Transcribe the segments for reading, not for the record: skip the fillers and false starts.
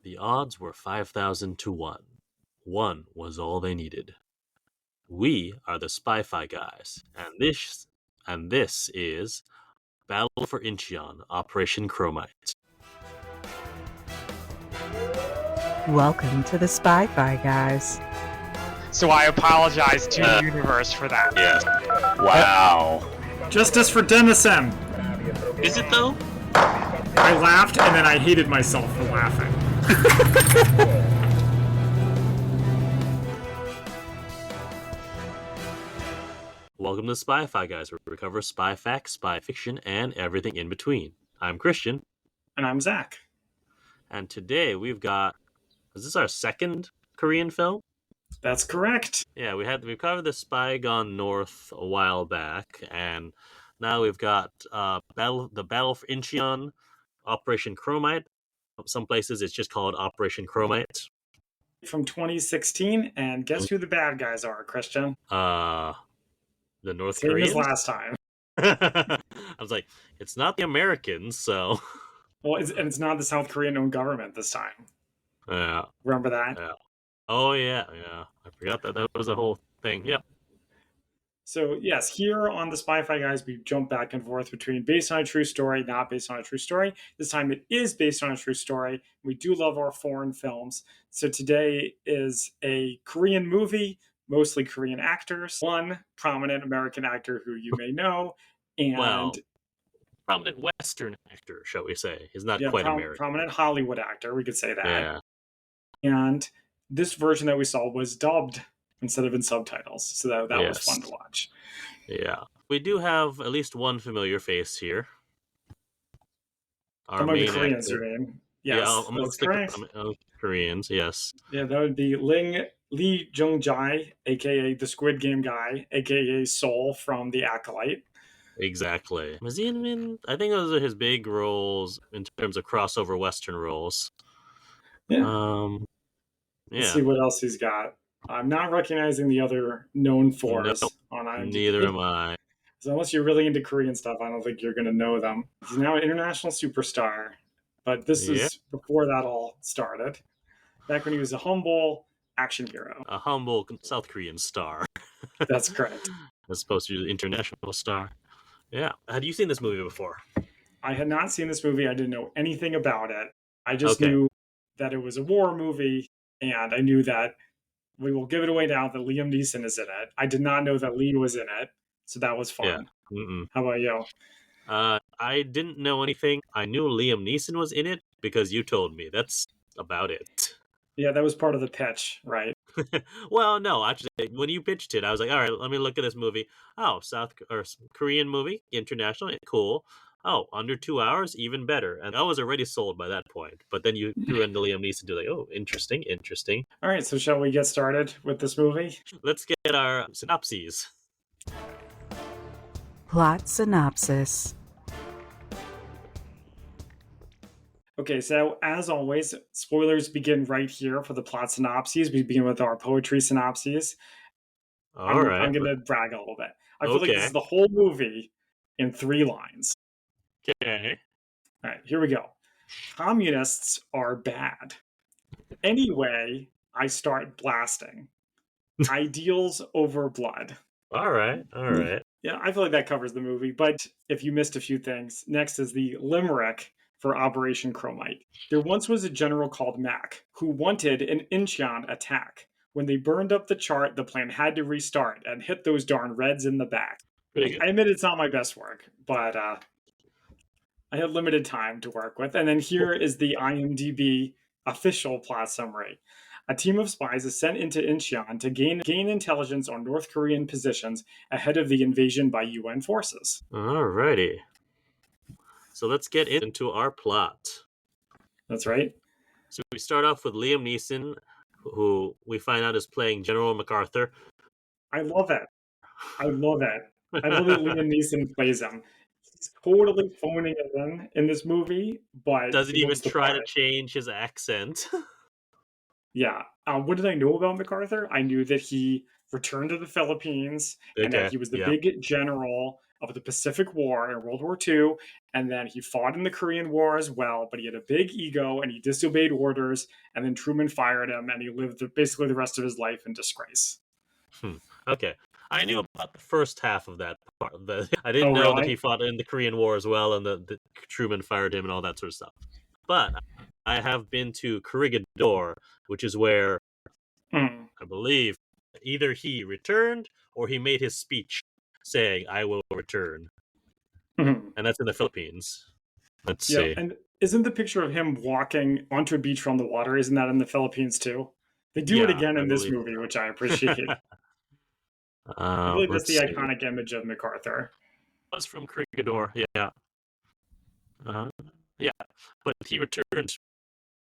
The odds were 5,000 to 1. One was all they needed. We are the Spy-Fi guys, and this is Battle for Incheon, Operation Chromite. Welcome to the Spy-Fi guys. So I apologize to the universe for that. Yes. Wow. Justice for Denison! Is it though? I laughed and then I hated myself for laughing. Welcome to Spy-Fi guys, where we cover spy facts, spy fiction, and everything in between. I'm Christian. And I'm Zach. And today we've got... Is this our second Korean film? That's correct. Yeah, we covered the Spy Gone North a while back, and now we've got the Battle for Incheon, Operation Chromite. Some places it's just called Operation Chromite. From 2016, and guess who the bad guys are, Christian? The North Same Koreans? as last time. I was like, it's not the Americans, so... Well, it's not the South Korean-owned government this time. Yeah. Remember that? Yeah. Oh, yeah. I forgot that was a whole thing. Yep. So, yes, here on the Spy-Fi guys, we jump back and forth between based on a true story, not based on a true story. This time it is based on a true story. We do love our foreign films. So today is a Korean movie, mostly Korean actors. One prominent American actor who you may know, and... Well, prominent Western actor, shall we say. He's not quite American. Prominent Hollywood actor, we could say that. Yeah. And this version that we saw was dubbed instead of in subtitles, so that was fun to watch. Yeah. We do have at least one familiar face here. Our among the Koreans, you mean? Yes, yeah, amongst correct. The Koreans, yes. Yeah, that would be Lee Jung-jae, a.k.a. the Squid Game guy, a.k.a. Seoul from The Acolyte. Exactly. Was he in? I think those are his big roles in terms of crossover Western roles. Yeah. Let's see what else he's got. I'm not recognizing the other known fours on IMDb. Neither am I. So unless you're really into Korean stuff, I don't think you're going to know them. He's now an international superstar, but this is before that all started. Back when he was a humble action hero. A humble South Korean star. That's correct. As opposed to the international star. Yeah. Had you seen this movie before? I had not seen this movie. I didn't know anything about it. I just knew that it was a war movie, and I knew that we will give it away now that Liam Neeson is in it. I did not know that Lee was in it, so that was fun. Yeah. How about you? I didn't know anything. I knew Liam Neeson was in it because you told me. That's about it. Yeah, that was part of the pitch, right? Well, no, actually, when you pitched it, I was like, all right, let me look at this movie. Oh, Korean movie, international, cool. Oh, under 2 hours, even better. And I was already sold by that point. But then you threw in the Liam Neeson to like, oh, interesting. All right, so shall we get started with this movie? Let's get our synopses. Plot synopsis. Okay, so as always, spoilers begin right here for the plot synopses. We begin with our poetry synopses. All right. I'm going to brag a little bit. I feel like this is the whole movie in 3 lines. Okay. All right, here we go. Communists are bad. Anyway, I start blasting. Ideals over blood. All right. Yeah, I feel like that covers the movie. But if you missed a few things, next is the limerick for Operation Chromite. There once was a general called Mac who wanted an Incheon attack. When they burned up the chart, the plan had to restart and hit those darn Reds in the back. I admit it's not my best work, but I had limited time to work with. And then here is the IMDb official plot summary. A team of spies is sent into Incheon to gain intelligence on North Korean positions ahead of the invasion by UN forces. Alrighty. So let's get into our plot. That's right. So we start off with Liam Neeson, who we find out is playing General MacArthur. I love it. I love that Liam Neeson plays him. He's totally phoning it in this movie, but doesn't even try to change his accent. Yeah. What did I know about MacArthur? I knew that he returned to the Philippines and that he was the big general of the Pacific War in World War II, and then he fought in the Korean War as well, but he had a big ego and he disobeyed orders, and then Truman fired him, and he lived basically the rest of his life in disgrace. Okay. I knew about the first half of that part. I didn't Oh, know that really? he fought in the Korean War as well, and the Truman fired him and all that sort of stuff. But I have been to Corregidor, which is where Hmm. I believe either he returned or he made his speech saying, "I will return," Mhm. and that's in the Philippines. Let's Yeah, see. and isn't the picture of him walking onto a beach from the water, isn't that in the Philippines too? They do it Yeah, again I in this believe. movie, which I appreciate. I believe that's Let's the see. iconic image of MacArthur. Was from Corregidor. Yeah. Uh, yeah, but he returned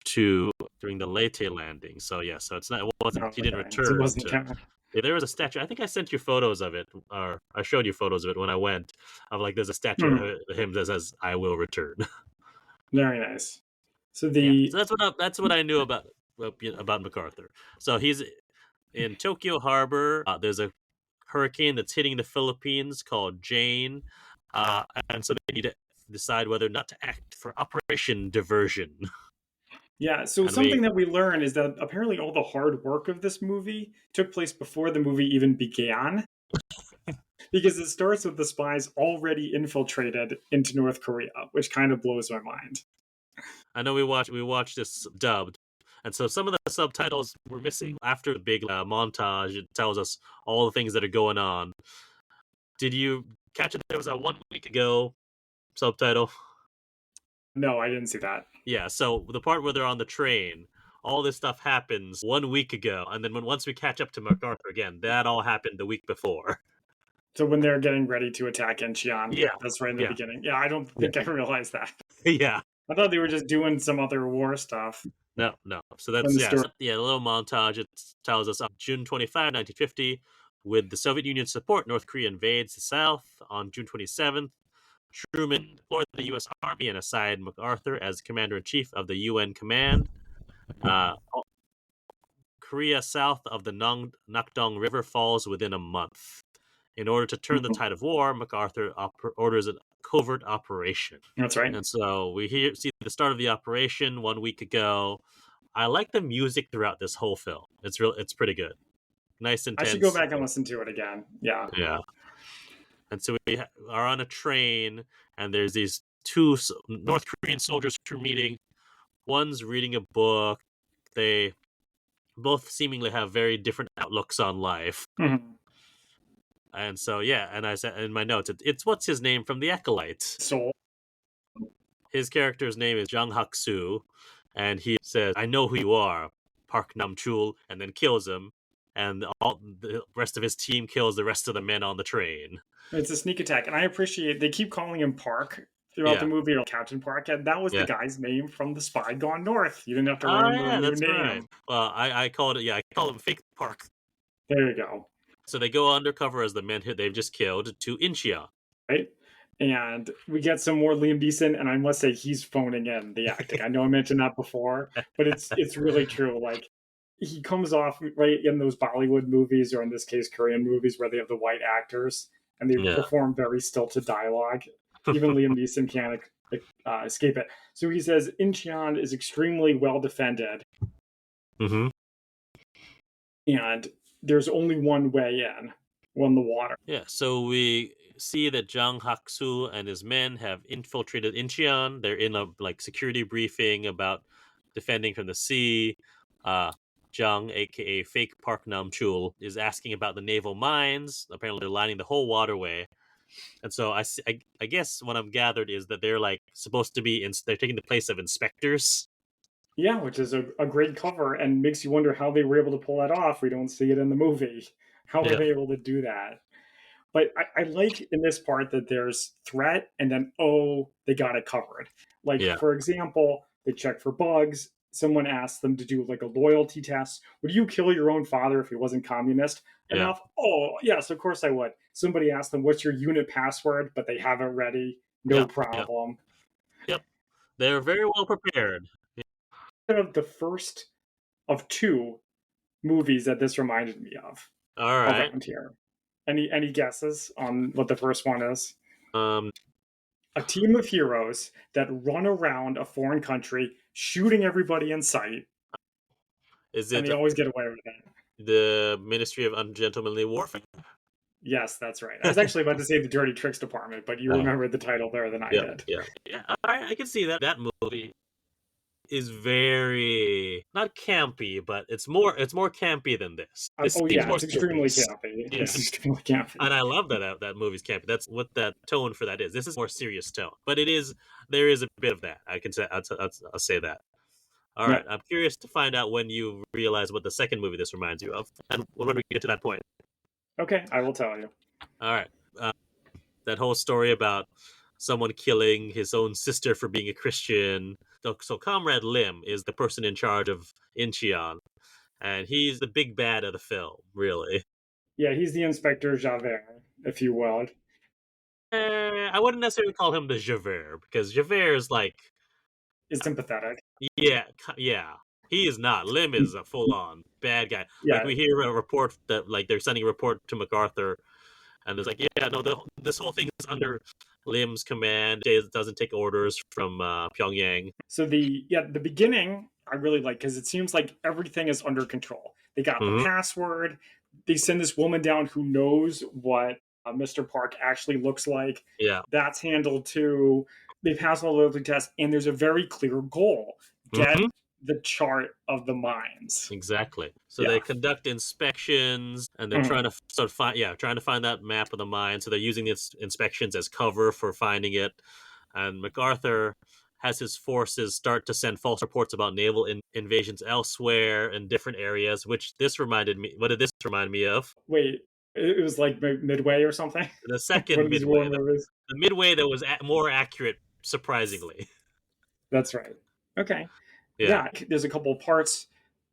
to during the Leyte landing. So yeah, so it's not. It wasn't. Oh, He didn't okay, so it return wasn't to. count. Yeah, there was a statue. I think I sent you photos of it, or I showed you photos of it when I went. Of like, there's a statue Hmm, of him that says, "I will return." very nice. So Yeah, the so that's what I knew about MacArthur. So he's in Tokyo Harbor. There's a hurricane that's hitting the Philippines called Jane, and so they need to decide whether or not to act for Operation Diversion. Yeah, so And we something that we learn is that apparently all the hard work of this movie took place before the movie even began, because it starts with the spies already infiltrated into North Korea, which kind of blows my mind. I know we watched this dubbed, and so some of the subtitles were missing. After the big montage, it tells us all the things that are going on. Did you catch it? There was a 1 week ago subtitle. No, I didn't see that. Yeah, so the part where they're on the train, all this stuff happens 1 week ago, and then once we catch up to MacArthur again, that all happened the week before. So when they're getting ready to attack Incheon, Yeah, that's right in the yeah, beginning. Yeah, I don't yeah, think I realized that. yeah. I thought they were just doing some other war stuff No, no. So in that's the yeah, story. so, yeah. A little montage. It tells us on June 25, 1950, with the Soviet Union's support, North Korea invades the South. On June 27th, Truman deployed the U.S. Army and assigned MacArthur as commander in chief of the UN command. Uh, Korea south of the Nakdong River falls within a month. In order to turn the Mhm. tide of war, MacArthur orders a covert operation. That's right. And so we see the start of the operation 1 week ago. I like the music throughout this whole film. It's pretty good, nice, I should go intense. back and listen to it again. Yeah. Yeah. And so we are on a train, and there's these two North Korean soldiers who are meeting. One's reading a book. They both seemingly have very different outlooks on life. Mhm. And so yeah, and I said in my notes, it's what's his name from The Acolyte. Soul. His character's name is Jung Soo, and he says, "I know who you are, Park Nam Chul," and then kills him, and all the rest of his team kills the rest of the men on the train. It's a sneak attack, and I appreciate they keep calling him Park throughout the Yeah, movie, or Captain Park, and that was the yeah. guy's name from The Spy Gone North. You didn't have to Oh remember a yeah, new that's right. name. Well, I called it. Yeah, I called him Fake Park. There you go. So they go undercover as the men who they've just killed to Incheon. Right? And we get some more Liam Neeson, and I must say he's phoning in the acting. I know I mentioned that before, but it's really true. Like he comes off right in those Bollywood movies, or in this case, Korean movies, where they have the white actors and they Yeah. perform very stilted dialogue. Even Liam Neeson can't escape it. So he says Incheon is extremely well defended, Mm-hmm. and there's only one way in, on the water. Yeah, so we see that Jang Soo and his men have infiltrated Incheon. They're in a security briefing about defending from the sea. Jung, aka Fake Park Nam Chul, is asking about the naval mines. Apparently, they're lining the whole waterway. And so I guess what I've gathered is that they're supposed to be they're taking the place of inspectors. Yeah, which is a great cover and makes you wonder how they were able to pull that off. We don't see it in the movie. How were Yeah, they able to do that? But I like in this part that there's threat and then, oh, they got it covered. Like, yeah, for example, they check for bugs. Someone asked them to do like a loyalty test. Would you kill your own father if he wasn't communist? yeah, Enough. Oh, yes, of course I would. Somebody asked them, what's your unit password? But they have it ready. No yep, yep, problem. yep. They're very well prepared. The first of two movies that this reminded me of All right. around here. Any guesses on what the first one is? A team of heroes that run around a foreign country shooting everybody in sight, Is and it they always get away with it. the Ministry of Ungentlemanly Warfare? Yes, that's right. I was actually about to say the Dirty Tricks Department, but you remembered the title better than I Yeah, did. yeah. I can see that. That movie is very not campy, but it's more campy than this. This Oh seems yeah, more it's extremely serious. campy. Yeah, It's extremely campy. and I love that movie's campy. That's what that tone for that is. This is more serious tone, but it is there is a bit of that. I can say I'll say that. All Yeah. right, I'm curious to find out when you realize what the second movie this reminds you of, and when we get to that point. Okay, I will tell you. All right, that whole story about someone killing his own sister for being a Christian. So Comrade Lim is the person in charge of Incheon, and he's the big bad of the film, really. Yeah, he's the Inspector Javert, if you will. I wouldn't necessarily call him the Javert, because Javert is like, Is sympathetic. yeah. He is not. Lim is a full-on bad guy. Like, Yeah. we hear a report that, like, they're sending a report to MacArthur, and it's like, yeah, no, this whole thing is under Lim's command. He doesn't take orders from Pyongyang. So the beginning I really like because it seems like everything is under control. They got the Mhm. password. They send this woman down who knows what Mr. Park actually looks like. Yeah. That's handled too. They pass all the loyalty tests, and there's a very clear goal: get Mhm. the chart of the mines. Exactly. So Yeah. they conduct inspections, and they're trying to trying to find that map of the mine. So they're using the inspections as cover for finding it. And MacArthur has his forces start to send false reports about naval invasions elsewhere in different areas. Which this reminded me. What did this remind me of? Wait, it was like Midway or something. The One second of these war Midway, movies. the Midway that was more accurate, surprisingly. That's right. Okay. Yeah. Yeah, there's a couple of parts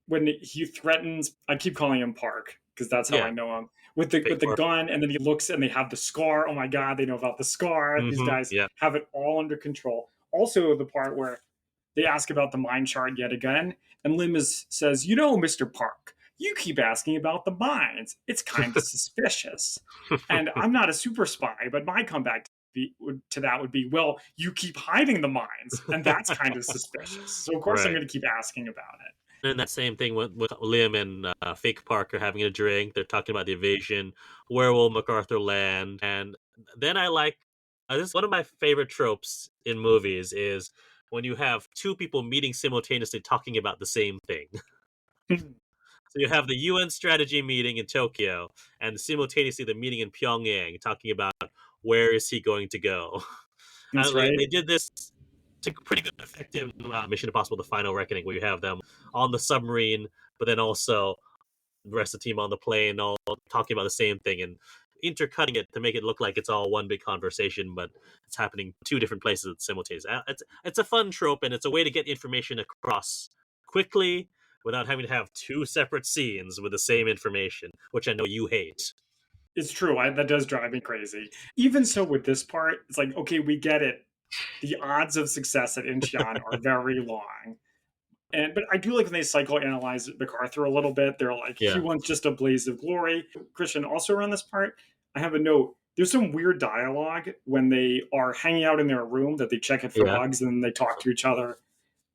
when he threatens. I keep calling him Park because that's how Yeah. I know him with the Fake Park. gun, and then he looks and they have the scar. Oh my god, they know about the scar. These guys Yeah. have it all under control. Also, the part where they ask about the mine chart yet again, and says, "You know, Mr. Park, you keep asking about the mines. It's kind of suspicious." And I'm not a super spy, but my comeback to that would be, well, you keep hiding the mines, and that's kind of suspicious. So of course I'm Right. going to keep asking about it. And that same thing with Lim and Fake Parker having a drink. They're talking about the invasion. Where will MacArthur land? And then I like this. One of my favorite tropes in movies is when you have two people meeting simultaneously talking about the same thing. So you have the UN strategy meeting in Tokyo, and simultaneously the meeting in Pyongyang, talking about where is he going to go. That's right. They did this to pretty good effect in Mission Impossible: The Final Reckoning, where you have them on the submarine, but then also the rest of the team on the plane, all talking about the same thing and intercutting it to make it look like it's all one big conversation, but it's happening two different places simultaneously. It's a fun trope, and it's a way to get information across quickly without having to have two separate scenes with the same information, which I know you hate. It's true. That does drive me crazy. Even so, with this part, it's like, okay, we get it. The odds of success at Incheon are very long. But I do like when they psychoanalyze MacArthur a little bit. They're like, he wants just a blaze of glory. Christian, also around this part, I have a note. There's some weird dialogue when they are hanging out in their room that they check it for bugs and then they talk to each other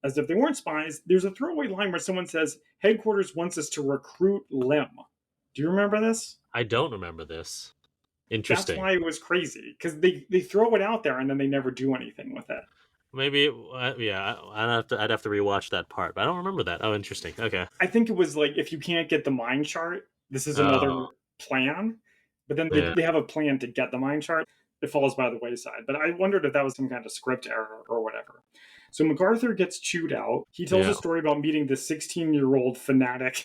as if they weren't spies. There's a throwaway line where someone says, headquarters wants us to recruit Lim. Do you remember this? I don't remember this. Interesting. That's why it was crazy, because they throw it out there and then they never do anything with it. Maybe, I'd have to rewatch that part, but I don't remember that. Oh, interesting. Okay. I think it was like, if you can't get the mine chart, this is another plan. But then they have a plan to get the mine chart. It falls by the wayside. But I wondered if that was some kind of script error or whatever. So MacArthur gets chewed out. He tells a story about meeting the 16-year-old fanatic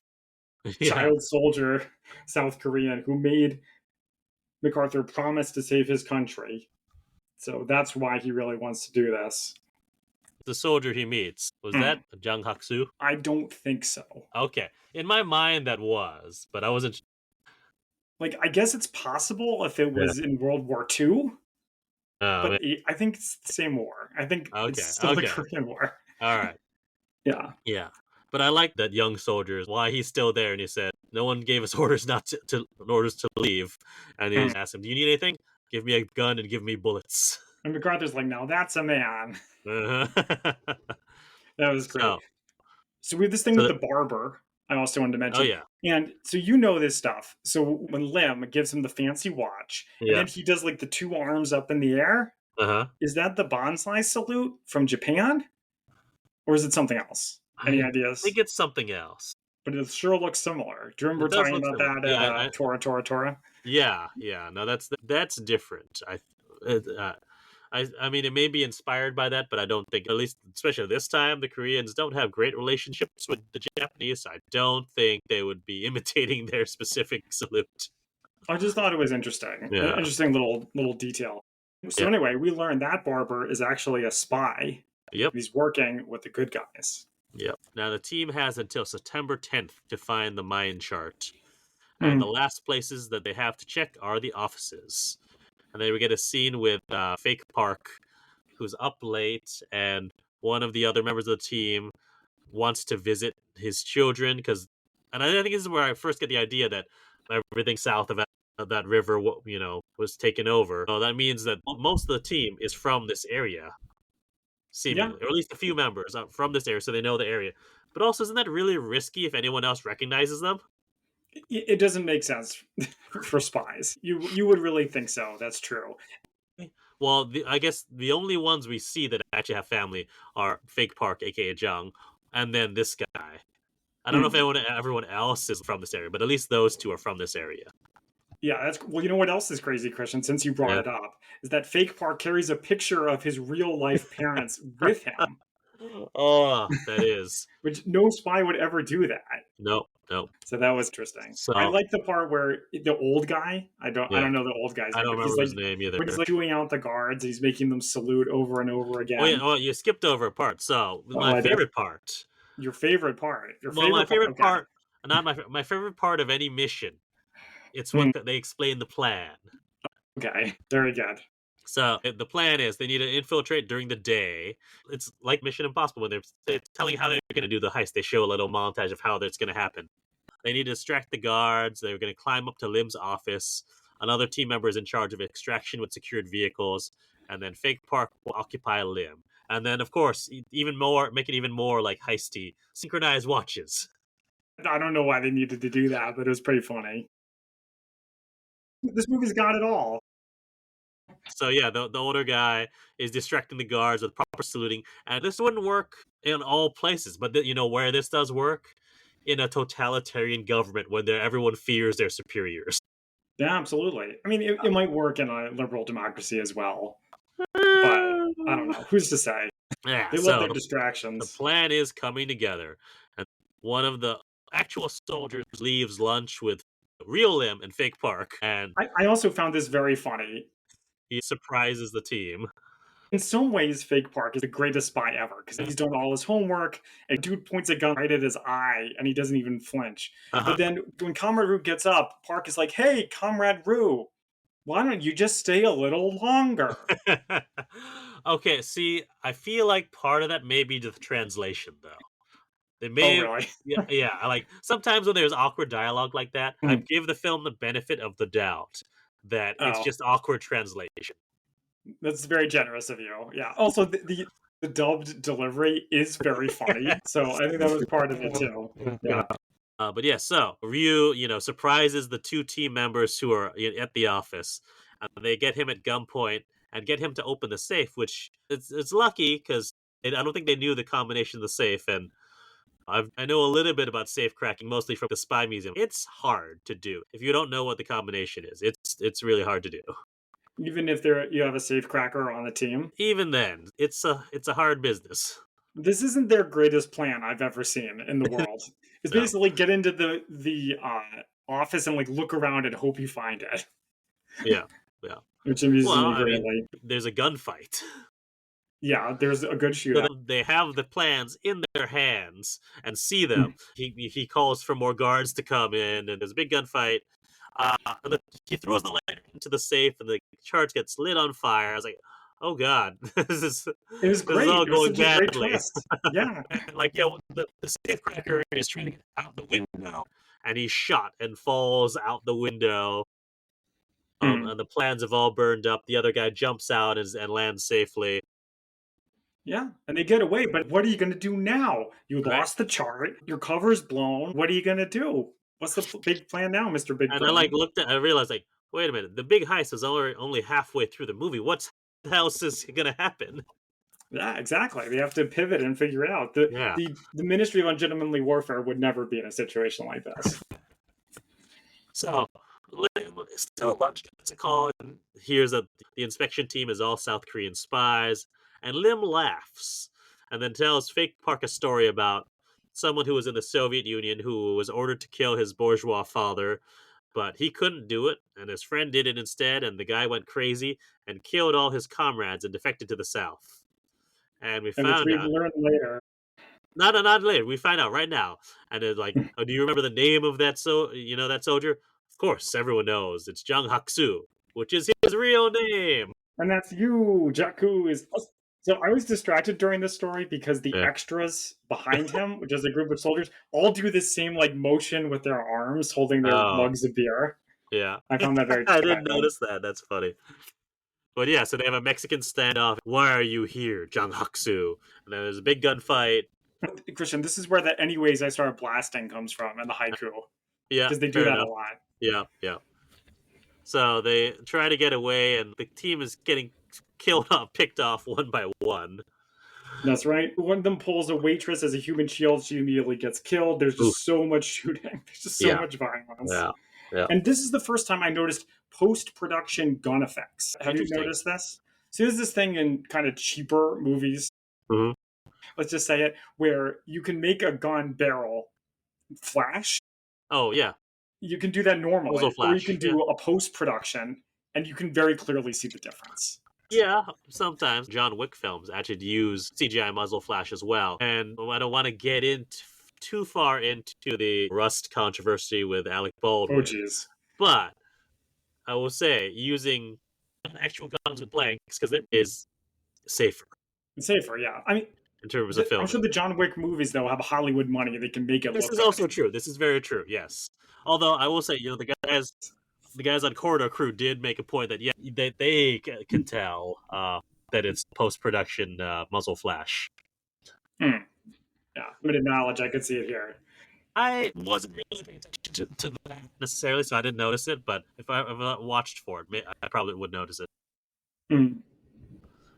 child soldier, South Korean, who made MacArthur promise to save his country. So that's why he really wants to do this. The soldier he meets, was that Jung Hak-soo? I don't think so. Okay. In my mind, that was, but I wasn't. Like, I guess it's possible if it was in World War II. But I think it's the same war. I think it's still the Korean War. All right. Yeah. Yeah. But I like that young soldier, why he's still there, and he said, no one gave us orders orders to leave. And he asked him, do you need anything? Give me a gun and give me bullets. And MacArthur's like, now that's a man. Uh-huh. That was great. so, So we have this thing so with that, the barber. I also wanted to oh mention. yeah, And so you know this stuff. So when Lim gives him the fancy watch, and yeah, then he does like the two arms up in the air, uh-huh. is that the bonsai salute from Japan? Or is it something else? Any I ideas? think it's something else. But it sure looks similar. Do you remember It does talking look about similar. that Yeah, at Tora? yeah. No, that's different. I mean, it may be inspired by that, but I don't think, at least especially this time, the Koreans don't have great relationships with the Japanese. So I don't think they would be imitating their specific salute. I just thought it was interesting. An Yeah, interesting little detail. So yeah, anyway, we learned that barber is actually a spy. yep, He's working with the good guys. yep. Now the team has until September 10th to find the Mayan chart, and the Mm. last places that they have to check are the offices. And then we get a scene with Fake Park, who's up late, and one of the other members of the team wants to visit his children and I think this is where I first get the idea that everything south of that river, was taken over. So that means that most of the team is from this area, Yeah, seemingly, or at least a few members are from this area, so they know the area. But also, isn't that really risky if anyone else recognizes them? it doesn't make sense for spies. You would really think so. That's true. Well, I guess the only ones we see that actually have family are Fake Park, aka Jung, and then this guy. I don't know if Mm. everyone else is from this area, but at least those two are from this area. Yeah, that's well. You know what else is crazy, Christian? Since you brought Yeah. it up, is that Fake Park carries a picture of his real life parents with him, Oh, that is. which no spy would ever do that. No. So that was interesting. I So, like the part where the old guy, I yeah. don't know the old guy's I name, don't but he's remember like his name either. when he's like chewing out the guards, he's making them salute over and over Oh, yeah. again. Well, you skipped over a part. So, Oh, my I did. favorite part. Your favorite part. Your Well, my favorite part. favorite Okay. part, not my favorite part of any mission. It's Hmm. when they explain the plan. Okay. Very good. So the plan is they need to infiltrate during the day. It's like Mission Impossible when they're telling how they're going to do the heist. They show a little montage of how that's going to happen. They need to distract the guards. They're going to climb up to Lim's office. Another team member is in charge of extraction with secured vehicles, and then Fake Park will occupy Lim. And then, of course, make it even more like heisty. Synchronized watches. I don't know why they needed to do that, but it was pretty funny. This movie's got it all. So yeah, the older guy is distracting the guards with proper saluting, and this wouldn't work in all places. But where this does work, in a totalitarian government when everyone fears their superiors. Yeah, absolutely. I mean, it might work in a liberal democracy as well, but I don't know. Who's to say? Yeah. They love So their the distractions. plan is coming together, and one of the actual soldiers leaves lunch with real Lim and Fake Park, and I also found this very funny. he surprises the team. In some ways, Fake Park is the greatest spy ever because he's done all his homework, and dude points a gun right at his eye, and he doesn't even flinch. Uh-huh. But then when Comrade Rue gets up, Park is like, "Hey, Comrade Rue, why don't you just stay a little longer?" Okay, see, I feel like part of that may be the translation, though. They Oh, may, really? yeah. Like sometimes when there's awkward dialogue like that, I give the film the benefit of the doubt that it's Oh, just awkward translation. that's very generous of you. Yeah. Also, the dubbed delivery is very funny, so I think that was part of it too. Yeah. But yeah, so Ryu, surprises the two team members who are at the office, and they get him at gunpoint and get him to open the safe, which it's lucky because I don't think they knew the combination of the safe, and I know a little bit about safe cracking, mostly from the Spy Museum. It's hard to do if you don't know what the combination is. It's really hard to do. Even if you have a safe cracker on the team, Even then, it's a hard business. this isn't their greatest plan I've ever seen in the world. It's No. basically get into the office and like look around and hope you find it. Yeah. Which amuses Well, me I mean, greatly. there's a gunfight. Yeah, there's a good So shootout. they have the plans in their hands and see them. He calls for more guards to come in, and there's a big gunfight. He throws the lighter into the safe, and the charge gets lit on fire. I was like, "Oh God, It was this great. is all It was going such a great badly." twist. Yeah. Like, the safe cracker is trying to get out the window, and he's shot and falls out the window. Hmm. And the plans have all burned up. The other guy jumps out and lands safely. Yeah, and they get away, but what are you going to do now? You Right? lost the chart, your cover's blown. What are you going to do? What's the big plan now, Mr. Big And I Brain? I realized wait a minute, the big heist is only halfway through the movie. What else is gonna happen? Yeah, exactly. They have to pivot and figure it out. The Yeah. the the Ministry of Ungentlemanly Warfare would never be in a situation like this. So Lim is still a bunch gets a call and hears that the inspection team is all South Korean spies, and Lim laughs and then tells Fake Park a story about someone who was in the Soviet Union who was ordered to kill his bourgeois father, but he couldn't do it, and his friend did it instead, and the guy went crazy and killed all his comrades and defected to the South. And we And which found we out learn later. not later. We find out right now, and it's like, oh, do you remember the name of that that soldier? Of course, everyone knows it's Jung Soo, which is his real name. And that's you, Jakku is. So I was distracted during this story because the Yeah. extras behind him, which is a group of soldiers, all do the same motion with their arms holding their Oh, mugs of beer. yeah. I found that very I didn't distracting. notice that. That's funny. But yeah, so they have a Mexican standoff. Why are you here, Jung Soo? And then there's a big gunfight. Christian, this is where the anyways I started blasting comes from and the haiku. Yeah, Because they do fair that enough. a lot. Yeah. So they try to get away, and the team is getting killed off, picked off one by one. That's right. One of them pulls a waitress as a human shield. She immediately gets killed. There's Oof. just so much shooting. There's just so Yeah. much violence. Yeah. And this is the first time I noticed post-production gun effects. Have you Interesting. noticed this? So there's this thing in kind of cheaper movies, Mhm. let's just say it, where you can make a gun barrel flash. Oh, yeah. You can do that normally. Muzzle Or you flash, can do a post-production, and you can very clearly see the difference. Yeah, sometimes John Wick films actually use CGI muzzle flash as well. And I don't want to get too far into the Rust controversy with Alec Baldwin. Oh, geez. But I will say, using actual guns with blanks, because it is safer It's safer, yeah. I mean, in terms of filming. I'm sure the John Wick movies, though, have Hollywood money. They can make it This look is good. also true. This is very true, yes. Although I will say, the guys on Corridor Crew did make a point that, yeah, they can tell that it's post-production muzzle flash. Yeah, limited knowledge. I could see it here. I wasn't really paying attention to that necessarily, so I didn't notice it. But if I watched for it, I probably would notice it. Mm.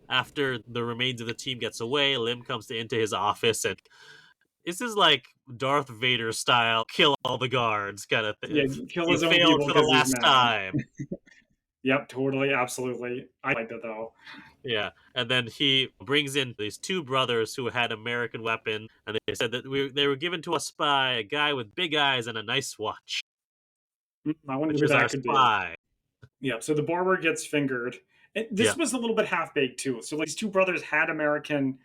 After the remains of the team gets away, Lim comes into his office, and this is like Darth Vader style, kill all the guards kind of thing. Yeah, kill his You own failed people for the 'cause he's last mad. time. Yep, totally, absolutely. I like that though. Yeah, and then he brings in these two brothers who had American weapon, and they said that they were given to us by a guy with big eyes and a nice watch, I wonder which who is our that could be. spy. Yeah, so the barber gets fingered. And this was a little bit half baked too. So these two brothers had American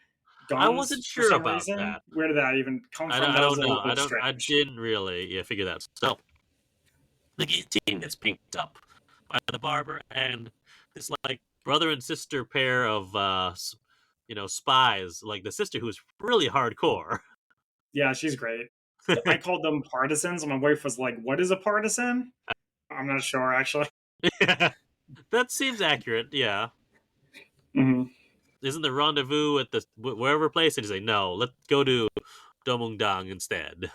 guns. I wasn't for sure some about reason. that. Where did that even come from? I That was don't a know. little bit strange. I didn't really figure that. So the team gets picked up by the barber, and this like brother and sister pair of spies. Like the sister who's really hardcore. Yeah, she's great. I called them partisans, and my wife was like, "What is a partisan?" I'm not sure actually. That seems accurate. Yeah. Mm-hmm. Isn't the rendezvous at the wherever place? And he's like, no, let's go to Domungdang instead.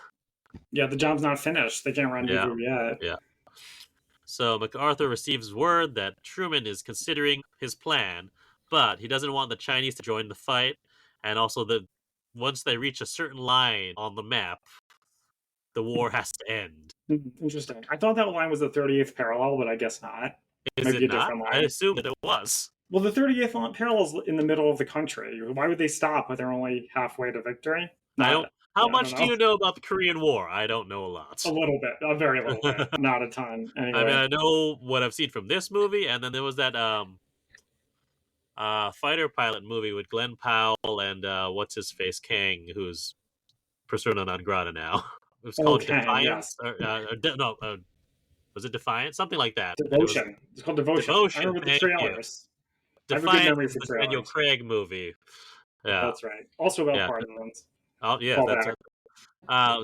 Yeah, the job's not finished. They can't rendezvous yet. Yeah. So MacArthur receives word that Truman is considering his plan, but he doesn't want the Chinese to join the fight, and also that once they reach a certain line on the map, the war has to end. Interesting. I thought that line was the 38th parallel, but I guess not. Is it not? I assumed that it was. Well, the 38th parallel is in the middle of the country. Why would they stop when they're only halfway to victory? How much do you know about the Korean War? I don't know a lot. A little bit. A very little bit. Not a ton. Anyway. I mean, I know what I've seen from this movie, and then there was that fighter pilot movie with Glenn Powell and what's-his-face, Kang, who's persona non grata now. It was called Defiance? Yes. Was it Defiance? Something like that. Devotion. It's called Devotion. I remember the trailers. Defiance is the Daniel Craig movie. Yeah. That's right. Also about partisans. Oh, yeah.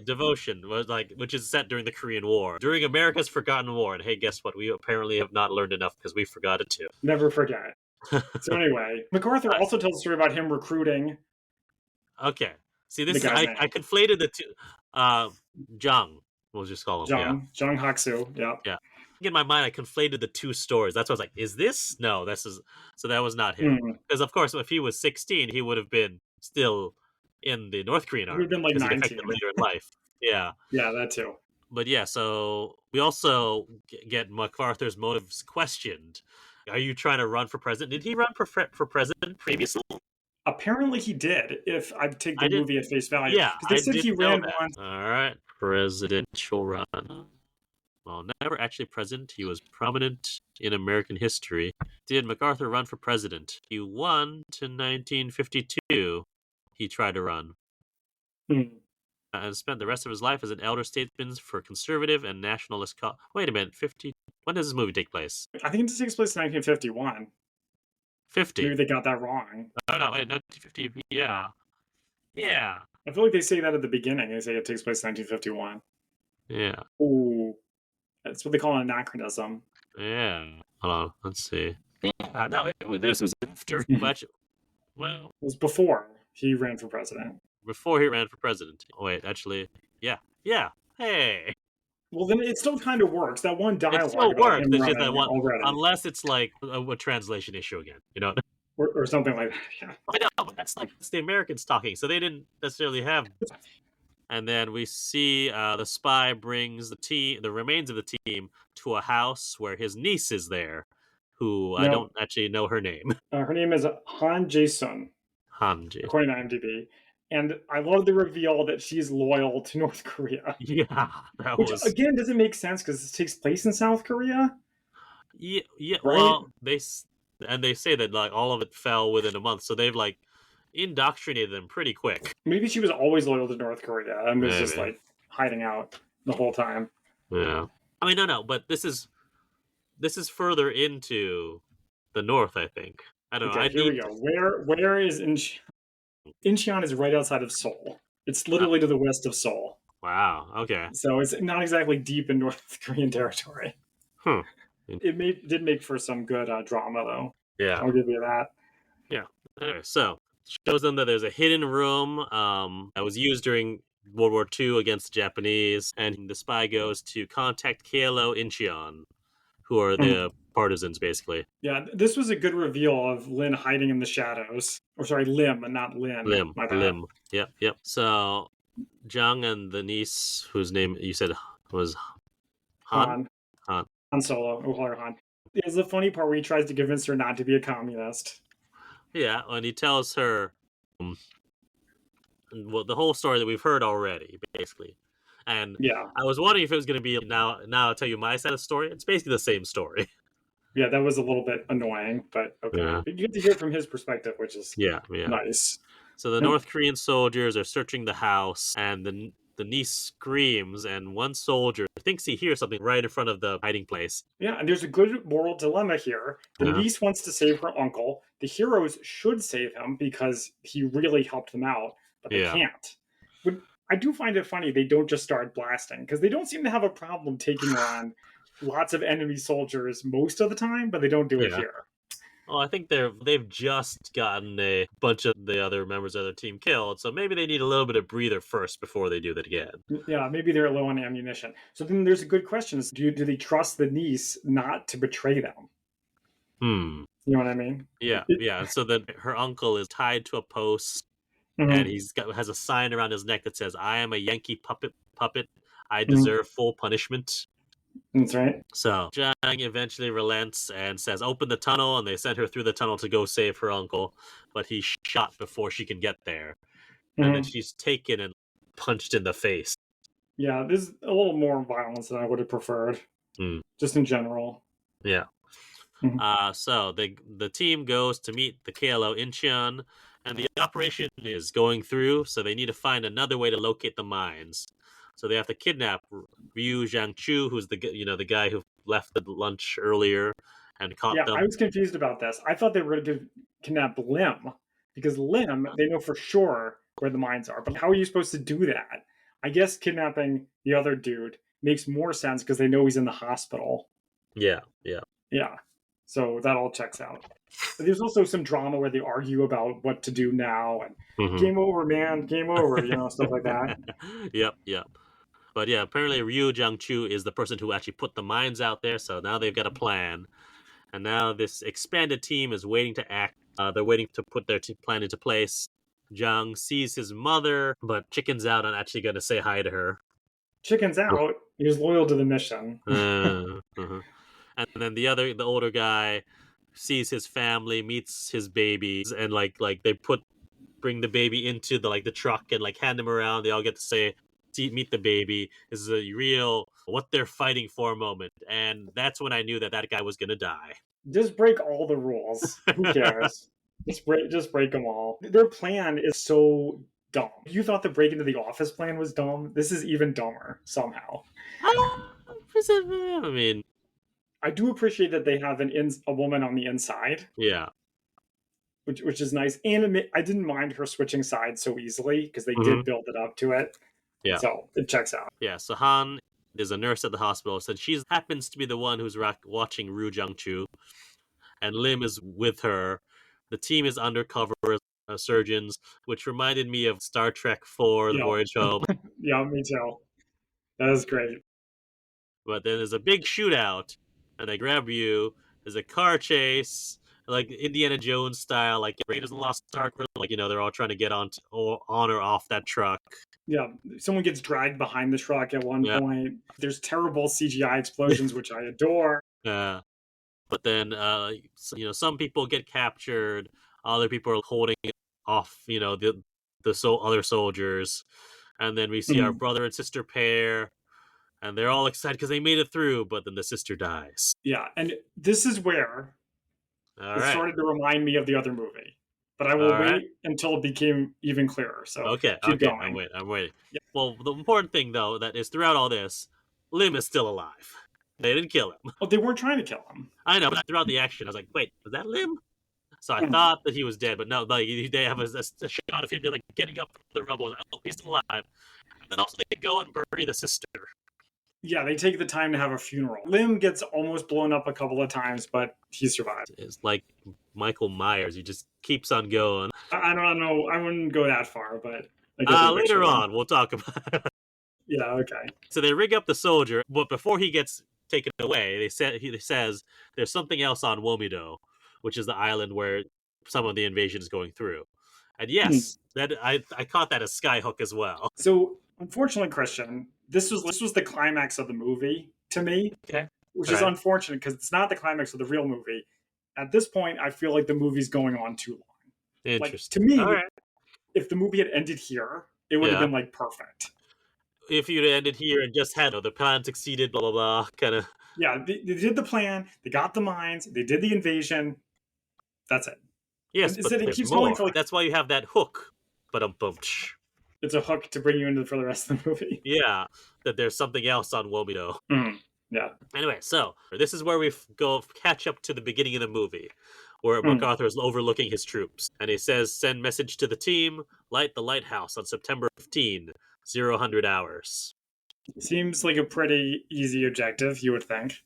Devotion was which is set during the Korean War, during America's Forgotten War. And hey, guess what? We apparently have not learned enough because we forgot it too. Never forget. So anyway, MacArthur also tells a story about him recruiting. Okay. See, The guy's name. I conflated the two. Jung, we'll just call him. Jung Haksu. Yeah. Yeah. In my mind, I conflated the two stories. That's why I was like, "Is this? No, this is." So that was not him. Because of course, if he was 16, he would have been still in the North Korean army. He would have been like 19 later in life. Yeah. Yeah, that too. But yeah, so we also get MacArthur's motives questioned. Are you trying to run for president? Did he run for president previously? Apparently he did, if I take the movie at face value. Yeah, because they said he ran once. All right, presidential run. Well, never actually president. He was prominent in American history. Did MacArthur run for president? He won to 1952. He tried to run. And spent the rest of his life as an elder statesman for conservative and nationalist Wait a minute, 50. When does this movie take place? I think it takes place in 1951. 50. Maybe they got that wrong. Oh, no, wait, 1950. Yeah. Yeah. I feel like they say that at the beginning. They say it takes place in 1951. Yeah. Ooh. That's what they call an anachronism. Yeah. Hold on. Let's see. Yeah, no, this was after. Well, it was before he ran for president. Before he ran for president. Oh, wait, actually, yeah. Yeah. Hey. Well, then it still kind of works. That one dialogue. It still works. It's just that one, unless it's like a translation issue again, you know? Or something like that, yeah. I know, but that's the Americans talking, so they didn't necessarily have. And then we see the spy brings the remains of the team to a house where his niece is there, who I don't actually know her name. Her name is Han Jae-sun. According to IMDb. And I love the reveal that she's loyal to North Korea. Yeah, which again doesn't make sense because this takes place in South Korea. Yeah. Right? Well, they say that like all of it fell within a month, so they've like indoctrinated them pretty quick. Maybe she was always loyal to North Korea and was just like hiding out the whole time. Yeah. I mean, no, but this is further into the north, I think. I don't know. Here we go. Where is Incheon? Incheon is right outside of Seoul. It's literally to the west of Seoul. Wow. Okay. So it's not exactly deep in North Korean territory. It did make for some good drama, though. Yeah. I'll give you that. Yeah. Okay, so shows them that there's a hidden room that was used during World War II against the Japanese, and the spy goes to contact KLO Incheon, who are the partisans, basically. Yeah, this was a good reveal of Lin hiding in the shadows. Or sorry, Lim, and not Lin. Lim. Yep. So, Jung and the niece, whose name you said was Han Solo. We'll call her Han. It's the funny part where he tries to convince her not to be a communist. Yeah, and he tells her, well, the whole story that we've heard already, basically. And I was wondering if it was going to be now I'll tell you my side of the story. It's basically the same story. Yeah, that was a little bit annoying, but okay. Yeah. You get to hear it from his perspective, which is nice. So the North Korean soldiers are searching the house, and the niece screams, and one soldier thinks he hears something right in front of the hiding place. Yeah, and there's a good moral dilemma here. The niece wants to save her uncle. The heroes should save him because he really helped them out, but they can't. But I do find it funny they don't just start blasting, because they don't seem to have a problem taking on lots of enemy soldiers most of the time, but they don't do it here. Well, I think they've just gotten a bunch of the other members of their team killed, so maybe they need a little bit of breather first before they do that again. Yeah, maybe they're low on ammunition. So then there's a good question: do they trust the niece not to betray them? You know what I mean? Yeah. So then her uncle is tied to a post, and has a sign around his neck that says, "I am a Yankee puppet. I deserve full punishment." That's right. So Jung eventually relents and says, "Open the tunnel," and they send her through the tunnel to go save her uncle, but he's shot before she can get there. And then she's taken and punched in the face. Yeah, there's a little more violence than I would have preferred, just in general. Yeah. So the team goes to meet the KLO Incheon, and the operation is going through, so they need to find another way to locate the mines. So they have to kidnap Ryu Jiangchu, who's the guy who left the lunch earlier and caught them. Yeah, I was confused about this. I thought they were going to kidnap Lim, because Lim, they know for sure where the mines are. But how are you supposed to do that? I guess kidnapping the other dude makes more sense because they know he's in the hospital. Yeah. Yeah. So that all checks out. But there's also some drama where they argue about what to do now and Mhm. game over, man, game over, stuff like that. Yep. But yeah, apparently Ryu Jung-jae is the person who actually put the mines out there, so now they've got a plan. And now this expanded team is waiting to act. They're waiting to put their plan into place. Jung sees his mother, but chickens out on actually going to say hi to her. Chicken's out. He was loyal to the mission. Uh-huh. And then the older guy sees his family, meets his babies, and like they bring the baby into the truck and hand him around. They all get to meet the baby. This is a real what they're fighting for moment, and that's when I knew that guy was gonna die. Just break all the rules. Who cares? Just break them all. Their plan is so dumb. You thought the break into the office plan was dumb? This is even dumber somehow. I mean, I do appreciate that they have a woman on the inside. Yeah. Which is nice. And I didn't mind her switching sides so easily because they did build it up to it. Yeah. So it checks out. Yeah, so Han is a nurse at the hospital, so she happens to be the one who's watching Ryu Jung-jae, and Lim is with her. The team is undercover surgeons, which reminded me of Star Trek IV, The Voyage Home. Yeah, me too. That is great. But then there's a big shootout, and they grab you. There's a car chase, like Indiana Jones style, like Raiders of the Lost Ark. They're all trying to get on or off that truck. Yeah, someone gets dragged behind the truck at one point. There's terrible CGI explosions, which I adore. Yeah. But then, some people get captured. Other people are holding off, the other soldiers. And then we see our brother and sister pair, and they're all excited because they made it through. But then the sister dies. Yeah, and this is where started to remind me of the other movie. But I will wait until it became even clearer. So keep going. I'm waiting. Yeah. Well, the important thing, though, that is throughout all this, Lim is still alive. They didn't kill him. Oh, they weren't trying to kill him. I know, but throughout the action, I was like, wait, was that Lim? So I thought that he was dead, but no, they have a shot of him getting up the rubble. Like, oh, he's still alive. And then also they go and bury the sister. Yeah, they take the time to have a funeral. Lim gets almost blown up a couple of times, but he survived. It's like Michael Myers. He just keeps on going. I don't know. I wouldn't go that far, but... later on, we'll talk about it. Yeah, okay. So they rig up the soldier, but before he gets taken away, he says there's something else on Womido, which is the island where some of the invasion is going through. And yes, that I caught that as Skyhook as well. So, unfortunately, Christian, this was the climax of the movie to me. Okay. Which is unfortunate because it's not the climax of the real movie. At this point, I feel like the movie's going on too long. Interesting. To me, if the movie had ended here, it would have been perfect. If you'd ended here and just had the plan succeeded, blah blah blah, kind of. Yeah, they did the plan. They got the mines. They did the invasion. That's it. Yes, but it keeps going for that's why you have that hook. But it's a hook to bring you into for the rest of the movie. Yeah, that there's something else on Womido. Yeah. Anyway, so this is where we go catch up to the beginning of the movie, where MacArthur is overlooking his troops, and he says, "Send message to the team: light the lighthouse on September 15, 00 hours." Seems like a pretty easy objective, you would think.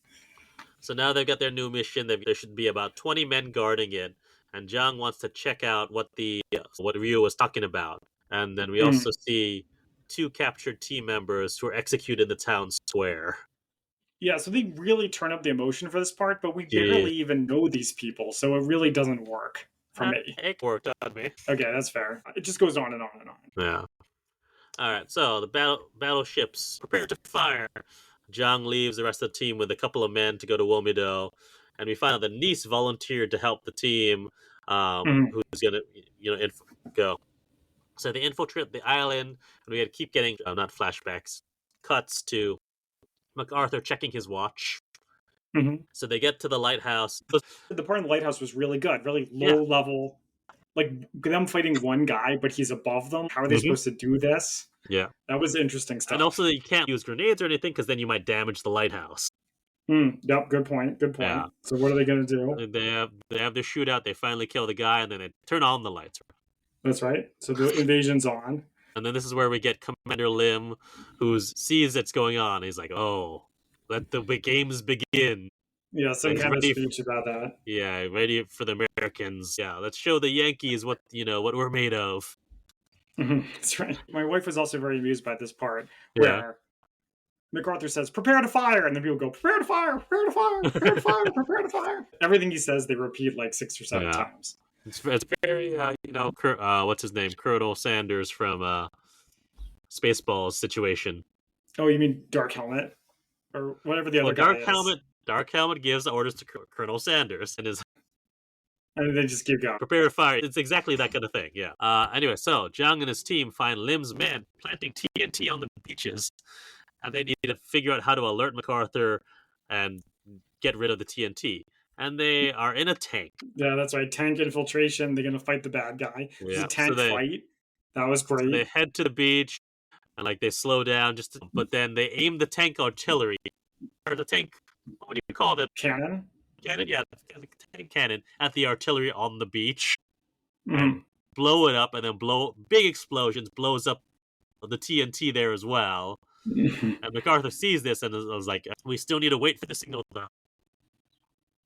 So now they've got their new mission. There should be about 20 men guarding it, and Jung wants to check out what Ryu was talking about. And then we also see 2 captured team members who are executed in the town square. Yeah, so they really turn up the emotion for this part, but we barely even know these people, so it really doesn't work for me. It worked on me. Okay, that's fair. It just goes on and on and on. Yeah. All right, so the battleships prepare to fire. Jung leaves the rest of the team with a couple of men to go to Womido, and we find out that Neeson volunteered to help the team, who's going to go. So they infiltrate the island, and we had to keep getting, not flashbacks, cuts to MacArthur checking his watch. So they get to the lighthouse. The part in the lighthouse was really good, really low level. Like them fighting one guy, but he's above them. How are they supposed to do this? Yeah. That was interesting stuff. And also you can't use grenades or anything because then you might damage the lighthouse. Yep, good point. Yeah. So what are they going to do? They have their shootout. They finally kill the guy, and then they turn on the lights. That's right. So the invasion's on. And then this is where we get Commander Lim, who sees that's going on. He's like, "Oh, let the games begin." Yeah, some He's kind of ready speech about that. Yeah, ready for the Americans. Yeah, let's show the Yankees what we're made of. That's right. My wife was also very amused by this part Yeah. where MacArthur says, "Prepare to fire," and then people go, "Prepare to fire, prepare to fire, prepare to fire, prepare to fire." Everything he says, they repeat like 6 or 7 Yeah. times. It's very what's his name, Colonel Sanders from Spaceballs situation. Oh, you mean Dark Helmet or whatever the Well, other guy is? Dark Helmet gives orders to Colonel Sanders and is And they just keep going. prepare to fire. It's exactly that kind of thing. Yeah. Anyway, so Jung and his team find Lim's men planting TNT on the beaches, and they need to figure out how to alert MacArthur and get rid of the TNT. And they are in a tank. Yeah, that's right. Tank infiltration. They're gonna fight the bad guy. It's Yeah, a tank fight. That was So they great. head to the beach and they slow down but then they aim the tank artillery or the tank. What do you call it? Cannon. Cannon, yeah, the tank cannon at the artillery on the beach Mhm. and blow it up, and then big explosions, blows up the TNT there as well. And MacArthur sees this and was like, "We still need to wait for the signal though."